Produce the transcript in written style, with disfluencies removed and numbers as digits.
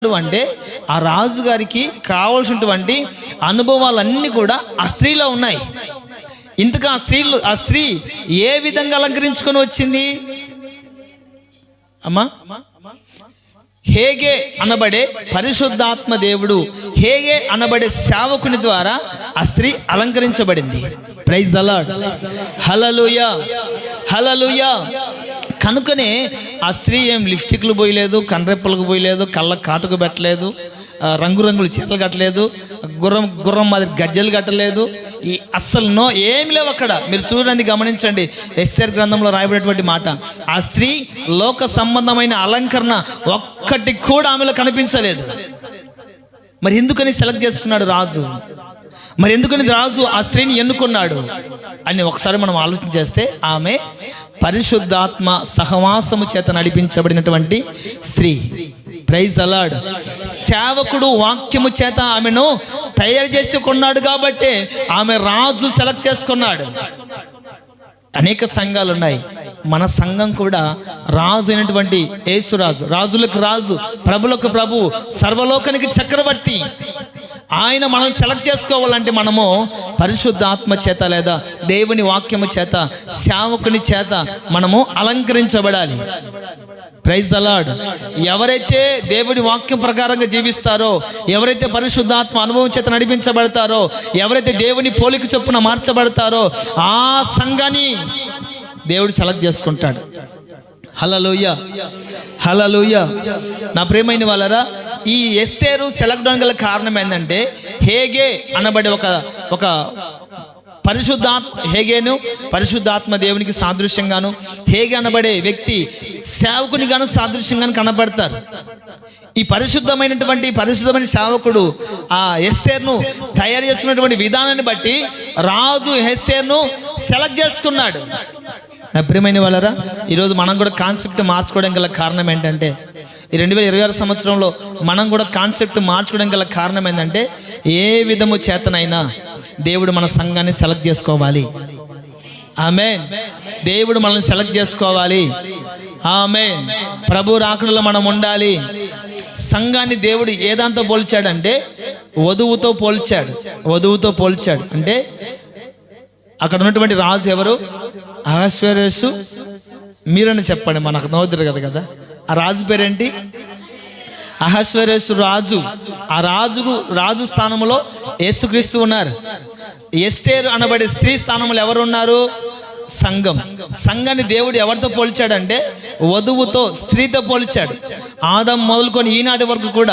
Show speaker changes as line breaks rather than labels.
అంటే ఆ రాజుగారికి కావాల్సినటువంటి అనుభవాలన్నీ కూడా ఆ స్త్రీలో ఉన్నాయి. ఇంతకు ఆ స్త్రీ ఏ విధంగా అలంకరించుకొని వచ్చింది అమ్మా? హేగే అనబడే పరిశుద్ధాత్మ దేవుడు, హేగే అనబడే సేవకుని ద్వారా ఆ స్త్రీ అలంకరించబడింది. ప్రైజ్ ది లార్డ్, హల్లెలూయా, హల్లెలూయా. కనుకనే ఆ స్త్రీ ఏం లిప్స్టిక్లు పోయలేదు, కన్రెప్పలకు పోయలేదు, కళ్ళకు కాటుకు పెట్టలేదు, రంగురంగులు చీరలు కట్టలేదు, గుర్రం మాదిరి గజ్జలు కట్టలేదు. ఈ అస్సలు ఏమి లేవు అక్కడ. మీరు చూడండి, గమనించండి. ఎస్తేర్ గ్రంథంలో రాయబడినటువంటి మాట, ఆ స్త్రీ లోక సంబంధమైన అలంకరణ ఒక్కటి కూడా ఆమెలో కనిపించలేదు. మరి ఎందుకని సెలెక్ట్ చేసుకున్నాడు రాజు? మరి ఎందుకని రాజు ఆ స్త్రీని ఎన్నుకున్నాడు అని ఒకసారి మనం ఆలోచన చేస్తే, ఆమె పరిశుద్ధాత్మ సహవాసము చేత నడిపించబడినటువంటి స్త్రీ. Praise the Lord. సేవకుడు వాక్యము చేత ఆమెను తయారు చేసుకున్నాడు కాబట్టి ఆమె రాజు సెలెక్ట్ చేసుకున్నాడు. అనేక సంఘాలు ఉన్నాయి. మన సంఘం కూడా రాజు అయినటువంటి యేసురాజు, రాజులకు రాజు, ప్రభులకు ప్రభువు, సర్వలోకానికి చక్రవర్తి. ఆయన మనం సెలెక్ట్ చేసుకోవాలంటే మనము పరిశుద్ధాత్మ చేత లేదా దేవుని వాక్యము చేత, సేవకుని చేత మనము అలంకరించబడాలి. Praise the lord. ఎవరైతే దేవుని వాక్యం ప్రకారంగా జీవిస్తారో, ఎవరైతే పరిశుద్ధాత్మ అనుభవం చేత నడిపించబడతారో, ఎవరైతే దేవుని పోలిక చొప్పున మార్చబడతారో ఆ సంఘాన్ని దేవుడు సెలెక్ట్ చేసుకుంటాడు. హల్లెలూయా, హల్లెలూయా. నా ప్రియమైన వాళ్ళరా, ఈ ఎస్తేరు సెలెక్ట్ అవడం గల కారణం ఏంటంటే, హేగే అనబడే ఒక హేగేను పరిశుద్ధాత్మ దేవునికి సాదృశ్యంగాను, హేగే అనబడే వ్యక్తి సేవకునిగాను సాదృశ్యంగాను కనబడతారు. ఈ పరిశుద్ధమైన సేవకుడు ఆ ఎస్తేర్ను తయారు చేసుకున్నటువంటి విధానాన్ని బట్టి రాజు ఎస్తేర్ను సెలెక్ట్ చేసుకున్నాడు. నా ప్రియమైన వాళ్ళరా, ఈరోజు మనం కూడా కాన్సెప్ట్ మార్చుకోవడం గల కారణం ఏంటంటే, ఈ 2026 సంవత్సరంలో మనం కూడా కాన్సెప్ట్ మార్చుకోవడం గల కారణం ఏంటంటే, ఏ విధము చేతనైనా దేవుడు మన సంఘాన్ని సెలెక్ట్ చేసుకోవాలి. ఆమేన్. దేవుడు మనల్ని సెలెక్ట్ చేసుకోవాలి. ఆమేన్. ప్రభు రాకడలో మనం ఉండాలి. సంఘాన్ని దేవుడు ఏదాంతో పోల్చాడంటే వధువుతో పోల్చాడు. అంటే అక్కడ ఉన్నటువంటి రాజు ఎవరు? అహశ్వేరోషు. మీరని చెప్పండి, మనకు నోదరు కదా. ఆ రాజు పేరేంటి? అహశ్వేరోషు రాజు. ఆ రాజు స్థానంలో యేసుక్రీస్తు ఉన్నారు. ఎస్తేరు అనబడే స్త్రీ స్థానంలో ఎవరు ఉన్నారు? సంఘాన్ని దేవుడు ఎవరితో పోల్చాడంటే వధువుతో, స్త్రీతో పోల్చాడు. ఆదాము మొదలుకొని ఈనాటి వరకు కూడా